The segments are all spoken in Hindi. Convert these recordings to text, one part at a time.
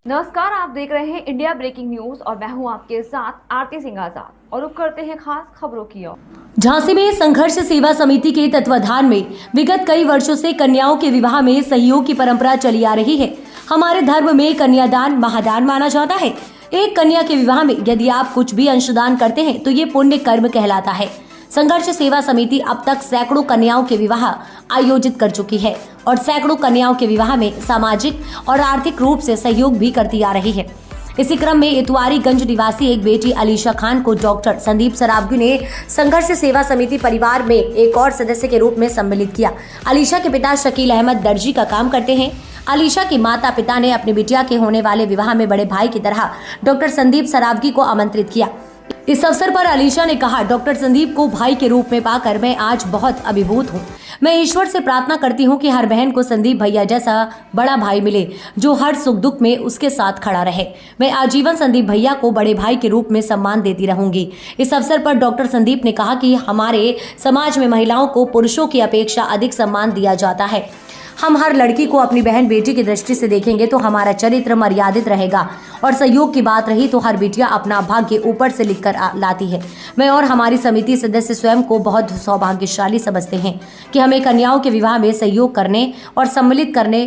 नमस्कार, आप देख रहे हैं इंडिया ब्रेकिंग न्यूज और मैं हूं आपके साथ आरती सिंह आजाद और रुक करते हैं खास खबरों की ओर। झांसी में संघर्ष सेवा समिति के तत्वाधान में विगत कई वर्षों से कन्याओं के विवाह में सहयोग की परंपरा चली आ रही है। हमारे धर्म में कन्यादान महादान माना जाता है। एक कन्या के विवाह में यदि आप कुछ भी अंशदान करते हैं तो ये पुण्य कर्म कहलाता है। संघर्ष सेवा समिति अब तक सैकड़ों कन्याओं के विवाह आयोजित कर चुकी है और सैकड़ों कन्याओं के विवाह में सामाजिक और आर्थिक रूप से सहयोग भी करती आ रही है। इसी क्रम में इतवारीगंज निवासी एक बेटी अलीशा खान को डॉक्टर संदीप सरावगी ने संघर्ष सेवा समिति परिवार में एक और सदस्य के रूप में सम्मिलित किया। अलीशा के पिता शकील अहमद दर्जी का काम करते हैं। अलीशा के माता पिता ने अपनी बिटिया के होने वाले विवाह में बड़े भाई की तरह डॉक्टर संदीप सरावगी को आमंत्रित किया। इस अवसर पर अलीशा ने कहा, डॉक्टर संदीप को भाई के रूप में पाकर मैं आज बहुत अभिभूत हूँ। मैं ईश्वर से प्रार्थना करती हूँ कि हर बहन को संदीप भैया जैसा बड़ा भाई मिले जो हर सुख दुख में उसके साथ खड़ा रहे। मैं आजीवन संदीप भैया को बड़े भाई के रूप में सम्मान देती रहूंगी। इस अवसर पर डॉक्टर संदीप ने कहा कि हमारे समाज में महिलाओं को पुरुषों की अपेक्षा अधिक सम्मान दिया जाता है। हम हर लड़की को अपनी बहन बेटी की दृष्टि से देखेंगे तो हमारा चरित्र मर्यादित रहेगा और सहयोग की बात रही तो हर बिटिया अपना भाग्य ऊपर से लिख कर लाती है। मैं और हमारी समिति सदस्य स्वयं को बहुत सौभाग्यशाली समझते हैं कि हमें कन्याओं के विवाह में सहयोग करने और सम्मिलित करने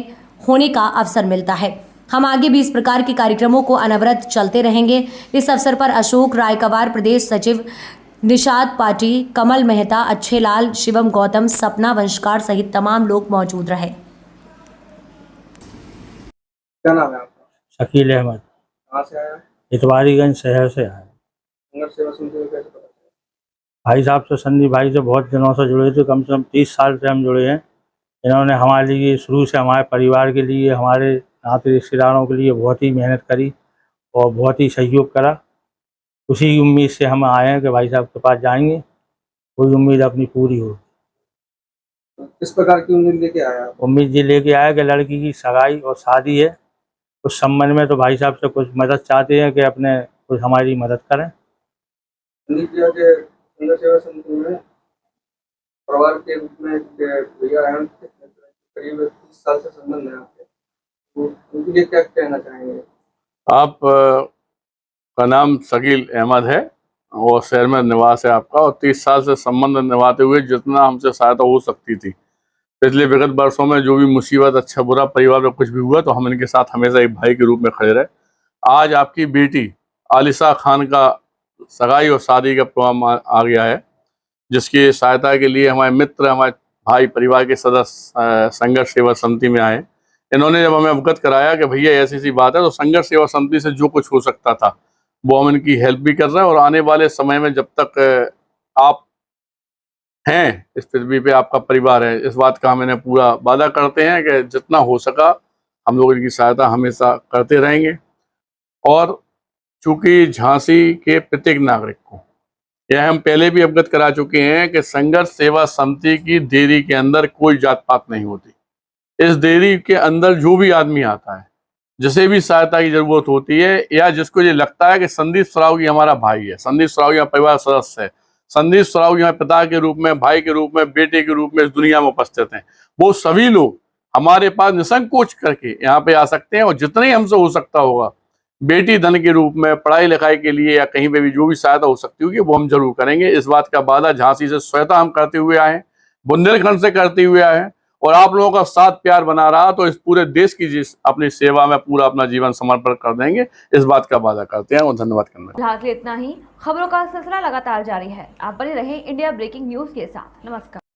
होने का अवसर मिलता है। हम आगे भी इस प्रकार के कार्यक्रमों को अनवरत चलते रहेंगे। इस अवसर पर अशोक रायकवार, प्रदेश सचिव निषाद पाटी, कमल मेहता, अच्छे लाल, शिवम गौतम, सपना वंशकार सहित तमाम लोग मौजूद रहे। क्या नाम है आपका? शकील अहमद। कहाँ से आया? इतवारीगंज शहर से आया। संघर्ष सेवा समिति में कैसे पता चला? भाई साहब से, संदीप भाई से बहुत दिनों से जुड़े थे, कम से कम 30 साल से हम जुड़े हैं। इन्होंने हमारे लिए शुरू से हमारे परिवार के लिए, हमारे नाते रिश्तेदारों के लिए बहुत ही मेहनत करी और बहुत ही सहयोग करा। उसी उम्मीद से हम आए हैं कि भाई साहब के पास जाएंगे, कोई उम्मीद अपनी पूरी हो। किस प्रकार की उम्मीद लेके आया आप? उम्मीद ये लेके आया कि लड़की की सगाई और शादी है, उस संबंध में तो भाई साहब से कुछ मदद चाहते हैं कि अपने कुछ हमारी मदद करें। संदीप भैया के संघर्ष सेवा समिति में परिवार के रूप में भैया हैं, करीब 30 साल से संबंध है आपके, तो उनके लिए क्या कहना चाहेंगे? आप का नाम शकील अहमद है और शहर में निवास है आपका, और 30 साल से संबंध निभाते हुए जितना हमसे सहायता हो सकती थी पिछले विगत वर्षों में, जो भी मुसीबत अच्छा बुरा परिवार में कुछ भी हुआ तो हम इनके साथ हमेशा एक भाई के रूप में खड़े रहे। आज आपकी बेटी आलिशा खान का सगाई और शादी का प्रोग्राम आ गया है, जिसकी सहायता के लिए हमारे मित्र, हमारे भाई, परिवार के सदस्य संघर्ष सेवा समिति में आए। इन्होंने जब हमें अवगत कराया कि भैया ऐसी सी बात है, तो संघर्ष सेवा समिति से जो कुछ हो सकता था वो हम इनकी हेल्प भी कर रहे हैं। और आने वाले समय में जब तक आप हैं इस पृथ्वी पे, आपका परिवार है, इस बात का हम इन्हें पूरा वादा करते हैं कि जितना हो सका हम लोग इनकी सहायता हमेशा करते रहेंगे। और चूंकि झांसी के प्रत्येक नागरिक को यह हम पहले भी अवगत करा चुके हैं कि संघर्ष सेवा समिति की देरी के अंदर कोई जात पात नहीं होती। इस देरी के अंदर जो भी आदमी आता है, जिसे भी सहायता की जरूरत होती है, या जिसको ये लगता है कि संदीप सरावगी हमारा भाई है, संदीप सरावगी हमारा परिवार सदस्य है, संदीप सरावगी हमारे पिता के रूप में, भाई के रूप में, बेटे के रूप में इस दुनिया में उपस्थित हैं, वो सभी लोग हमारे पास निसंकोच करके यहाँ पे आ सकते हैं। और जितने ही हमसे हो सकता होगा बेटी धन के रूप में, पढ़ाई लिखाई के लिए या कहीं पे भी जो भी सहायता हो सकती होगी वो हम जरूर करेंगे। इस बात का वादा झांसी से स्वतः हम करते हुए आए हैं, बुंदेलखंड से करते हुए आए हैं, और आप लोगों का साथ प्यार बना रहा तो इस पूरे देश की अपनी सेवा में पूरा अपना जीवन समर्पण कर देंगे, इस बात का वादा करते हैं और धन्यवाद करना। फिलहाल इतना ही। खबरों का सिलसिला लगातार जारी है। आप बने रहें इंडिया ब्रेकिंग न्यूज के साथ। नमस्कार।